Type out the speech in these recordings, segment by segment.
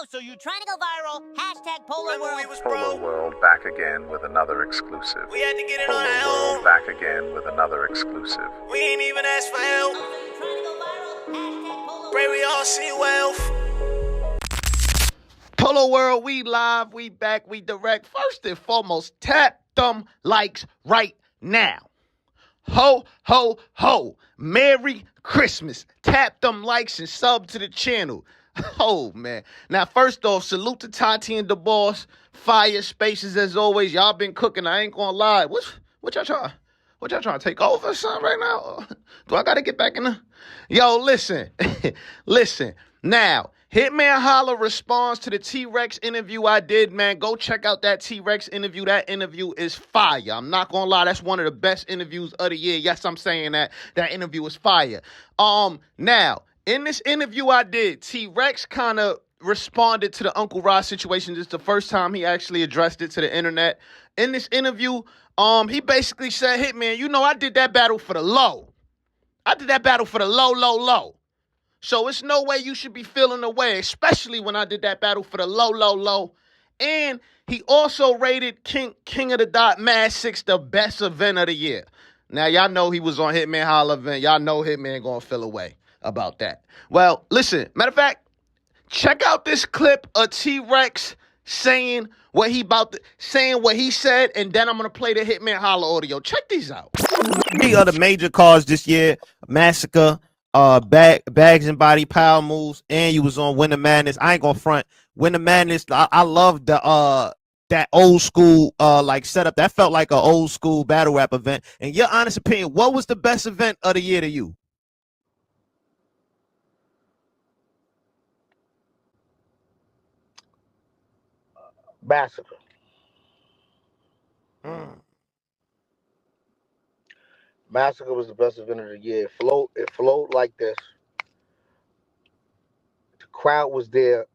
so you're trying to go viral. Hashtag Polo World. Polo World back again with another exclusive. We had to get it Polo on our World own. back again with another exclusive. We ain't even asked for help. So you're trying to go viral. Hashtag Polo Pray World. we all see wealth. Polo World, we live, we back, we direct. First and foremost, tap them likes right now. Ho, ho, ho. Merry Christmas. Tap them likes and sub to the channel. Oh, man. Now, first off, salute to Tati and the boss. Fire spaces as always. Y'all been cooking. I ain't gonna lie. What y'all trying? What y'all trying to take over or something right now? Do I got to get back in the... Yo, listen. Listen. Now, Hitman Holla responds to the TREX interview I did, man. Go check out that TREX interview. That interview is fire. I'm not going to lie. That's one of the best interviews of the year. Yes, I'm saying that. That interview is fire. Now, in this interview I did, TREX kind of responded to the Uncle Ross situation. This is the first time he actually addressed it to the internet. In this interview, he basically said, Hitman, you know, I did that battle for the low. I did that battle for the low. So it's no way you should be feeling the way, especially when I did that battle for the low. And he also rated King of the Dot Mad 6 the best event of the year. Now, y'all know he was on Hitman Holla event. Y'all know Hitman gonna feel away about that. Well, listen, matter of fact, check out this clip of TREX saying what he said, and then I'm gonna play the Hitman Holla audio. Check these out. Three other major cars this year: Massacre, Bags and Body, Power Moves, and you was on Win the Madness. I ain't gonna front. Win the Madness. I love the that old school like setup. That felt like an old school battle rap event. In your honest opinion, what was the best event of the year to you? Massacre. Massacre was the best event of the year. It flowed like this. The crowd was there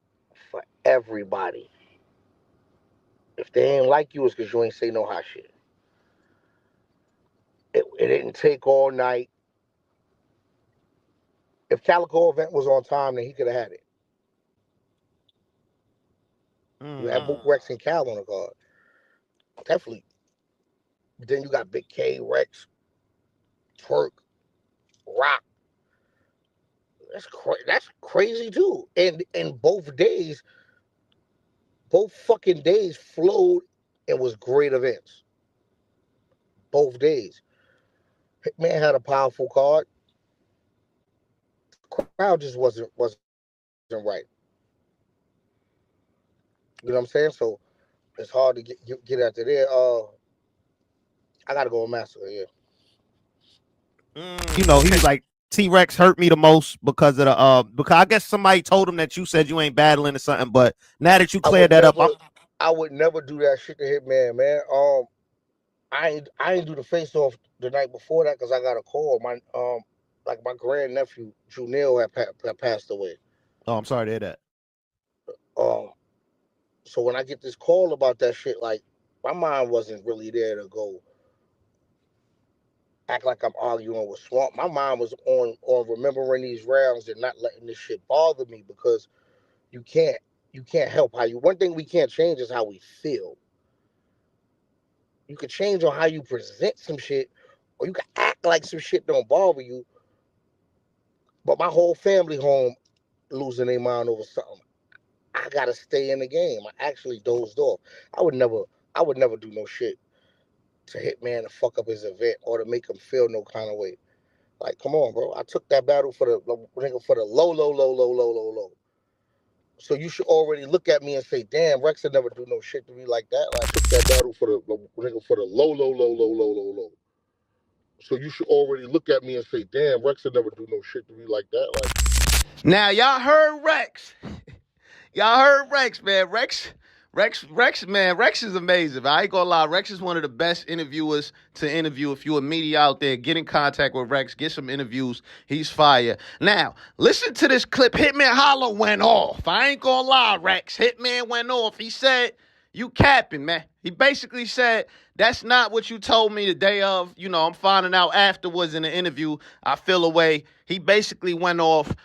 for everybody. If they ain't like you, it's because you ain't say no hot shit. It didn't take all night. If Calico event was on time, then he could have had it. You had Book Rex and Cal on the card. Definitely. Then you got Big K, Rex, Twerk, Rock. That's crazy too. And both fucking days flowed and was great events. Both days. Hitman had a powerful card. The crowd just wasn't right. You know what I'm saying? So it's hard to get after there. I gotta go with Massacre, yeah. You know, he was like, TREX hurt me the most because of the because I guess somebody told him that you said you ain't battling or something, but now that you cleared that up, I would never do that shit to Hitman, man. I ain't do the face off the night before that because I got a call. My grandnephew Junil had passed away. Oh, I'm sorry to hear that. So when I get this call about that shit, like my mind wasn't really there to go act like I'm arguing with Swamp. My mind was on remembering these rounds and not letting this shit bother me because you can't help how you. One thing we can't change is how we feel. You can change on how you present some shit, or you can act like some shit don't bother you. But my whole family home losing their mind over something. I gotta stay in the game. I actually dozed off. I would never do no shit to Hitman to fuck up his event or to make him feel no kind of way. Like, come on, bro. I took that battle for the low. So you should already look at me and say, damn, Rex would never do no shit to me like that. Like, I took that battle for the low. So you should already look at me and say, damn, Rex would never do no shit to me like that. Like, Now, y'all heard Rex. Y'all heard Rex, man. Rex is amazing. I ain't gonna lie. Rex is one of the best interviewers to interview. If you're a media out there, get in contact with Rex. Get some interviews. He's fire. Now, listen to this clip. Hitman Holla went off. I ain't gonna lie, Rex. Hitman went off. He said You capping, man. He basically said, that's not what you told me the day of. You know, I'm finding out afterwards in the interview. I feel away. He basically went off.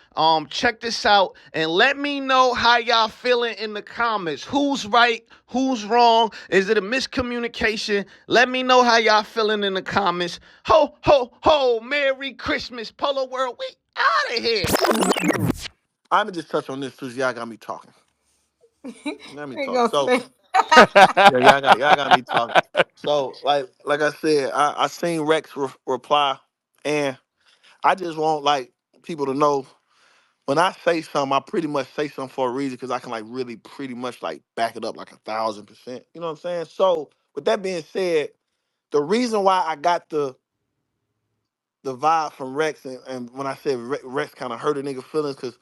Check this out and let me know how y'all feeling in the comments. Who's right? Who's wrong? Is it a miscommunication? Let me know how y'all feeling in the comments. Ho, ho, ho. Merry Christmas, Polo World. We out of here. I'm gonna just touch on this because y'all got me talking. Let me He talk. gonna So say, yeah, y'all got me talking. So like I said, I seen Rex reply, and I just want like people to know when I say something, I pretty much say something for a reason because I can like really pretty much like back it up like 1,000%. You know what I'm saying? So with that being said, the reason why I got the vibe from Rex and when I said Rex kind of hurt a nigga feelings because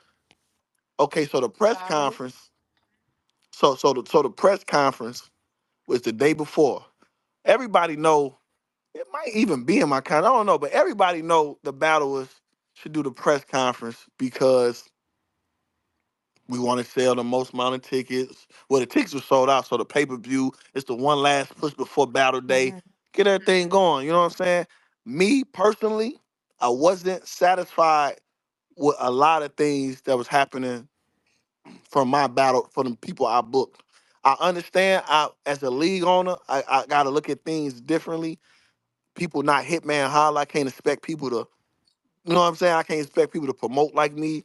okay, so the press conference, so the press conference was the day before. Everybody know it might even be in my kind. I don't know, but everybody know the battle was should do the press conference because we want to sell the most amount of tickets. Well, the tickets were sold out, so the pay-per-view is the one last push before battle day. Get everything going. You know what I'm saying? Me personally, I wasn't satisfied with a lot of things that was happening from my battle for the people I booked. I understand as a league owner, I gotta look at things differently. People not Hitman Holla. I can't expect people to, you know what I'm saying? I can't expect people to promote like me.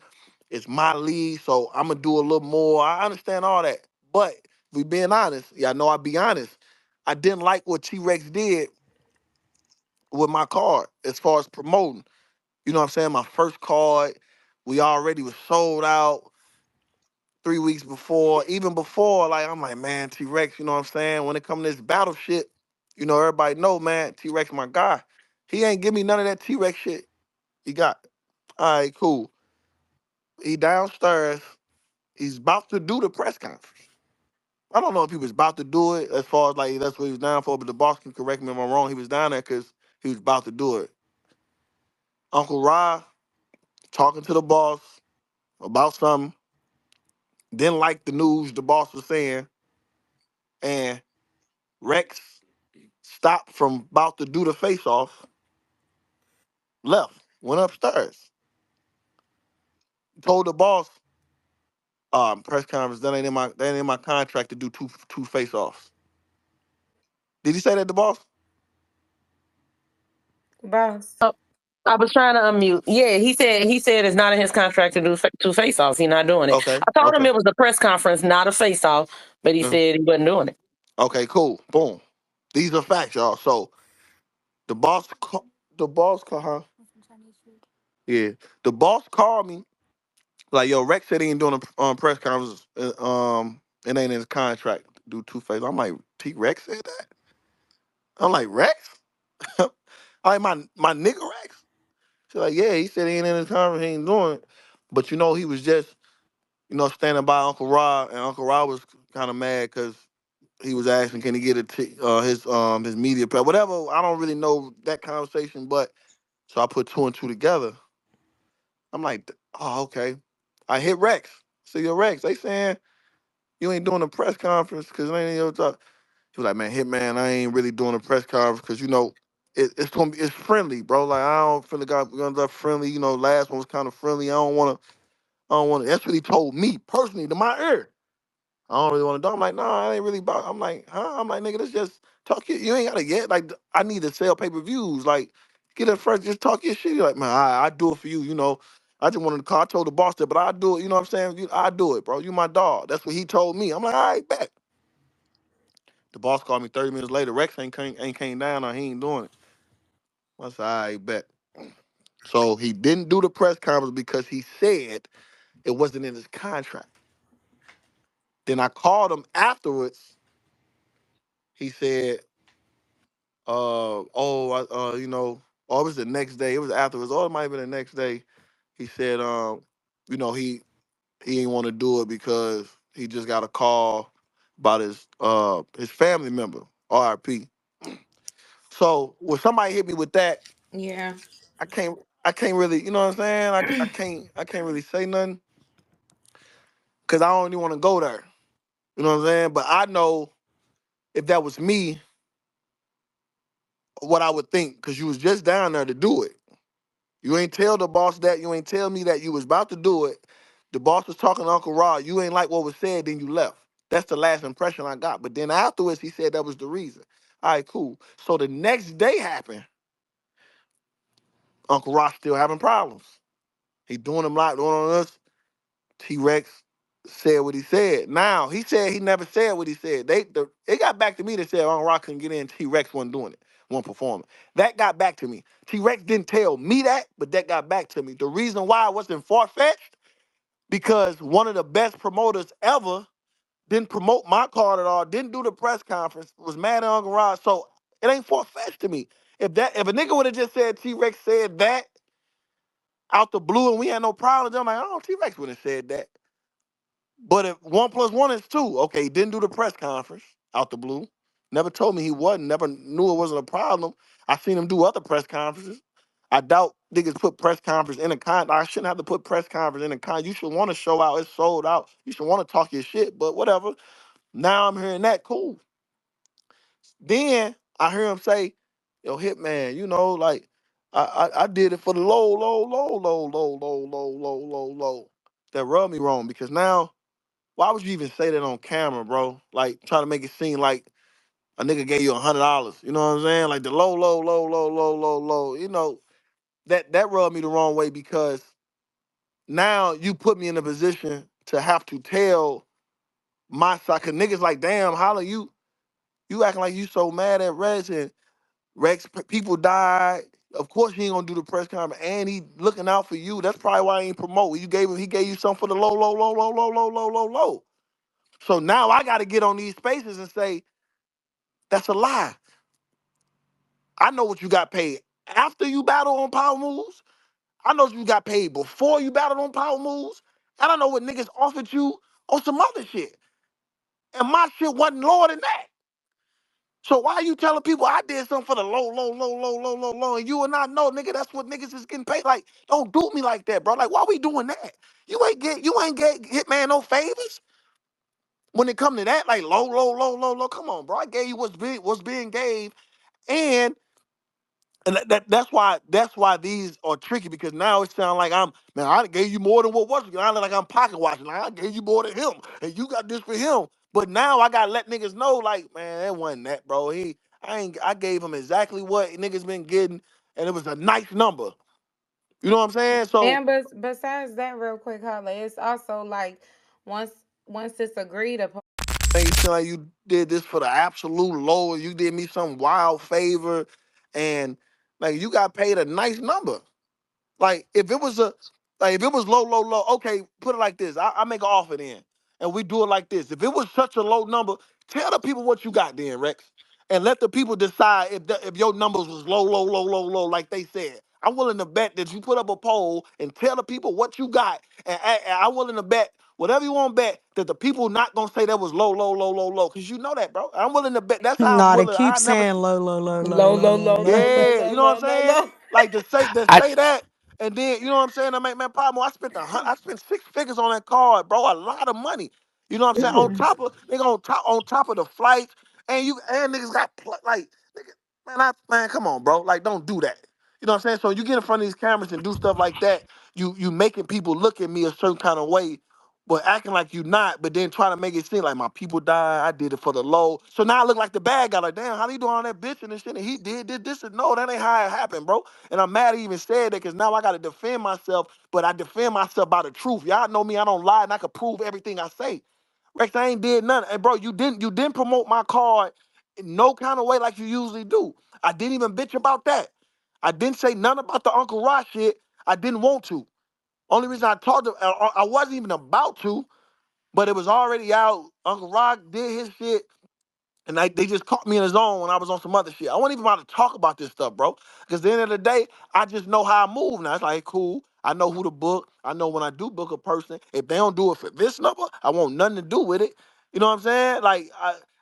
It's my league, so I'm gonna do a little more. I understand all that. But if we being honest, y'all know I be honest. I didn't like what T-Rex did with my card as far as promoting. You know what I'm saying? My first card, we already was sold out 3 weeks before, even before, like, I'm like, man, T-Rex, you know what I'm saying? When it come to this battle shit, you know, everybody know, man, T-Rex my guy. He ain't give me none of that T-Rex shit. He got, all right, cool. He downstairs. He's about to do the press conference. I don't know if he was about to do it as far as, like, that's what he was down for, but the boss can correct me if I'm wrong. He was down there because he was about to do it. Uncle Ra talking to the boss about something. Didn't like the news the boss was saying. And Rex stopped from about to do the face-off, left, went upstairs, told the boss, press conference, that ain't in my contract to do two face-offs. Did he say that, the boss? boss. Oh, I was trying to unmute. Yeah, he said it's not in his contract to do two face-offs. He's not doing it. Okay, I told him okay. it was a press conference, not a face-off, but he Uh, said he wasn't doing it. Okay, cool. Boom. These are facts, y'all. So the boss, the boss, huh? Yeah, the boss called me like, yo, Rex said he ain't doing a press conference. It ain't in his contract to do two face. I'm like, T Rex said that. I'm like, Rex? I'm like, my nigga Rex? She's like, yeah, he said he ain't in his conference, he ain't doing it. But you know, he was just, you know, standing by Uncle Ra, and Uncle Ra was kind of mad because he was asking, can he get his media prep, whatever. I don't really know that conversation, but so I put two and two together. I'm like, oh, okay. I hit Rex. So yo, Rex, they saying you ain't doing a press conference because it ain't in your talk. He was like, man, Hitman, I ain't really doing a press conference because you know it's friendly, bro. Like I don't feel like I'm gonna friendly. You know, last one was kind of friendly. I don't wanna. That's what he told me personally to my ear. I don't really want to do. I'm like, nah, I ain't really about. I'm like, huh? I'm like, nigga, this just talk. You ain't gotta get like. I need to sell pay-per-views. Like, get it first. Just talk your shit. You're like, man, I do it for you. You know, I just wanted to call. I told the boss that, but I do it. You know what I'm saying? I do it, bro. You my dog. That's what he told me. I'm like, all right, bet. The boss called me 30 minutes later. Rex ain't came down or he ain't doing it. I said, all right, bet. So he didn't do the press conference because he said it wasn't in his contract. Then I called him afterwards. He said, you know, oh, it was the next day. It was afterwards. Oh, it might have been the next day. He said, you know, he didn't want to do it because he just got a call about his family member, RIP. So when somebody hit me with that, Yeah. I can't really, you know what I'm saying? I can't really say nothing because I don't even want to go there. You know what I'm saying? But I know if that was me, what I would think, because you was just down there to do it. You ain't tell the boss that. You ain't tell me that you was about to do it. The boss was talking to Uncle Rod. You ain't like what was said, then you left. That's the last impression I got. But then afterwards, he said that was the reason. All right, cool. So the next day happened. Uncle Rod still having problems. He doing them like doing on us. T-Rex said what he said. Now, he said he never said what he said. It got back to me that said Uncle Rod couldn't get in. T-Rex wasn't doing it, wasn't performing. That got back to me. T-Rex didn't tell me that, but that got back to me. The reason why it wasn't far-fetched, because one of the best promoters ever didn't promote my card at all, didn't do the press conference, was mad at Uncle Rod. So it ain't far-fetched to me. If a nigga would have just said T-Rex said that out the blue and we had no problems, I'm like, oh, T-Rex would have said that. But if 1+1 is 2, okay, he didn't do the press conference out the blue. Never told me he wasn't. Never knew it wasn't a problem. I seen him do other press conferences. I doubt niggas put press conference in a con. I shouldn't have to put press conference in a con. You should want to show out. It's sold out. You should want to talk your shit. But whatever. Now I'm hearing that. Cool. Then I hear him say, "Yo, Hitman, you know, like I did it for the low, low, low, low, low, low, low, low, low, low." That rubbed me wrong because now, why would you even say that on camera, bro? Like trying to make it seem like a nigga gave you $100. You know what I'm saying? Like the low, low, low, low, low, low, low. You know, that rubbed me the wrong way because now you put me in a position to have to tell my side. Cause niggas like, damn, Holla, you acting like you so mad at Rex and people died. Of course he ain't gonna do the press conference and he looking out for you. That's probably why he ain't promote. He gave you something for the low, low, low, low, low, low, low, low, low. So now I got to get on these spaces and say, that's a lie. I know what you got paid after you battle on Power Moves. I know you got paid before you battled on Power Moves. And I know what niggas offered you on some other shit. And my shit wasn't lower than that. So why are you telling people I did something for the low, low, low, low, low, low, low, and you and I know, nigga, that's what niggas is getting paid. Like, don't do me like that, bro. Like, why we doing that? You ain't get Hitman no favors. When it come to that, like low, low, low, low, low. Come on, bro. I gave you what's being gave, and that's why these are tricky because now it sounds like I gave you more than what was. I look like I'm pocket watching. Like I gave you more than him, and you got this for him. But now I gotta let niggas know, like, man, that wasn't that, bro. I gave him exactly what niggas been getting, and it was a nice number. You know what I'm saying? So make it seem like you did this for the absolute low, you did me some wild favor, and like you got paid a nice number. Like if it was low, low, low, okay, put it like this. I make an offer then. And we do it like this. If it was such a low number, tell the people what you got then, Rex. And let the people decide if your numbers was low, low, low, low, low, like they said. I'm willing to bet that you put up a poll and tell the people what you got. And I'm willing to bet whatever you want to bet that the people not gonna say that was low, low, low, low, low. Cause you know that, bro. I'm willing to bet. That's how I'm Nah, they willing. keep I never saying low, low, low, low, low, low, low. yeah, you know what I'm saying? Like to I say that, and then you know what I'm saying. I make man problem. I spent 6 figures on that card, bro. A lot of money. You know what I'm saying? On top of the flights, and niggas got like nigga, man, come on, bro. Like don't do that. You know what I'm saying? So you get in front of these cameras and do stuff like that. You making people look at me a certain kind of way but acting like you not, but then trying to make it seem like my people died. I did it for the low. So now I look like the bad guy. Like, damn, how you doing on that bitch and shit? And he did this and no, that ain't how it happened, bro. And I'm mad he even said that because now I got to defend myself, but I defend myself by the truth. Y'all know me, I don't lie, and I can prove everything I say. Rex, I ain't did nothing. And bro, you didn't promote my card in no kind of way like you usually do. I didn't even bitch about that. I didn't say nothing about the Uncle Ross shit. I didn't want to. Only reason I talked to, I wasn't even about to, but it was already out. Uncle Rock did his shit, and they just caught me in the zone when I was on some other shit. I wasn't even about to talk about this stuff, bro. Because at the end of the day, I just know how I move now. It's like, cool. I know who to book. I know when I do book a person, if they don't do it for this number, I want nothing to do with it. You know what I'm saying? Like,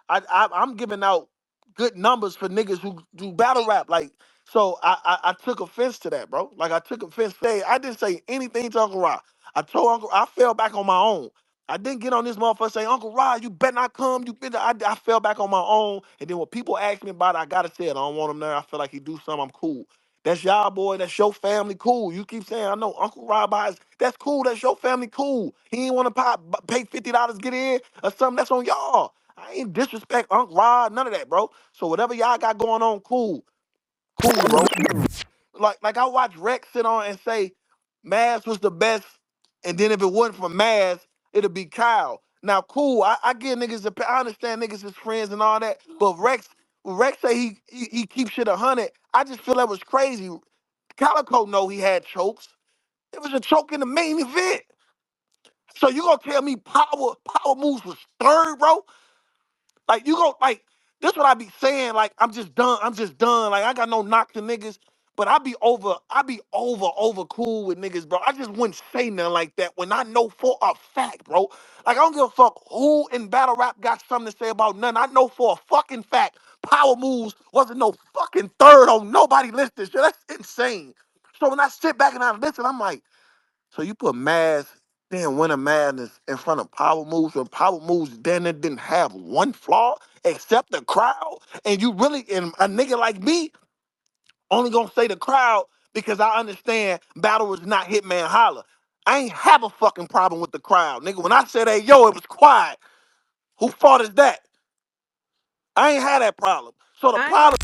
I'm giving out good numbers for niggas who do battle rap. Like, so I took offense to that, bro. Like, I took offense. I didn't say anything to Uncle Rock. I told Uncle, I fell back on my own. I didn't get on this motherfucker say, Uncle Rod, you better not come. I fell back on my own. And then when people ask me about it, I gotta say it. I don't want him there. I feel like he do something. I'm cool. That's y'all boy. That's your family. Cool. You keep saying, I know Uncle Rod buys. That's cool. That's your family. Cool. He ain't want to pay $50 get in or something. That's on y'all. I ain't disrespect Uncle Rod. None of that, bro. So whatever y'all got going on, cool. Cool, bro. Like I watch Rex sit on and say Mavs was the best, and then if it wasn't for Mavs, it'd be Kyle. Now, cool, I get niggas. I understand niggas is friends and all that, but Rex say he keeps shit 100. I just feel that was crazy. Calico know he had chokes. It was a choke in the main event. So you gonna tell me power moves was third, bro? Like you go like this what I be saying. Like I'm just done. I'm just done. Like I got no knock to niggas, but I be over cool with niggas, bro. I just wouldn't say nothing like that when I know for a fact, bro. Like I don't give a fuck who in battle rap got something to say about nothing. I know for a fucking fact Power Moves wasn't no fucking third on nobody listed. Shit, that's insane. So when I sit back and I listen, I'm like, so you put Maz, then Winter Madness in front of Power Moves when Power Moves then it didn't have one flaw except the crowd. And you really, and a nigga like me, only gonna say the crowd because I understand battle is not Hitman Holla. I ain't have a fucking problem with the crowd. Nigga, when I said, hey, yo, it was quiet. Who fault is that? I ain't had that problem. So the problem,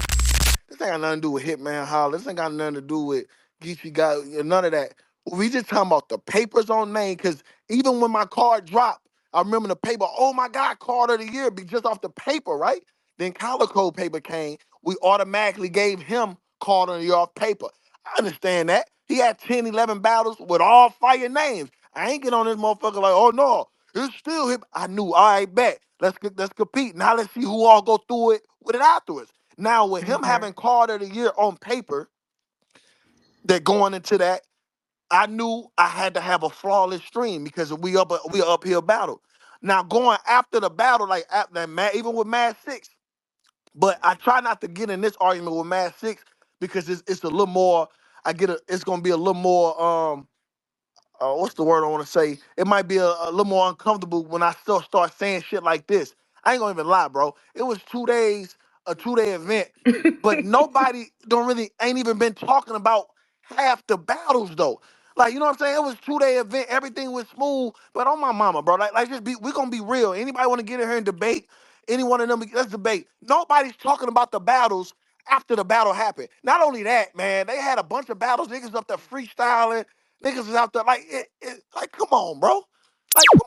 this ain't got nothing to do with Hitman Holla. This ain't got nothing to do with Geechee got none of that. We just talking about the papers on name, because even when my card dropped, I remember the paper, oh my God, card of the year, be just off the paper, right? Then Calico paper came, we automatically gave him card of the year off paper. I understand that. He had 10, 11 battles with all fire names. I ain't get on this motherfucker like, oh no, it's still him. I knew, all right, bet. Let's compete. Now let's see who all go through it with it afterwards. Now with him having card of the year on paper, that going into that, I knew I had to have a flawless stream because we up a uphill battle. Now going after the battle, like after that, even with Mad Six, but I try not to get in this argument with Mad Six because it's a little more. It's gonna be a little more. What's the word I want to say? It might be a little more uncomfortable when I still start saying shit like this. I ain't gonna even lie, bro. It was 2 days, a 2 day event, but nobody ain't even been talking about half the battles though. Like, you know what I'm saying? It was 2 day event, everything was smooth, but on my mama, bro. Like just we gonna be real. Anybody want to get in here and debate? Any one of them, let's debate. Nobody's talking about the battles after the battle happened. Not only that, man, they had a bunch of battles, niggas up there freestyling. Niggas is out there like, like come on, bro. Like, come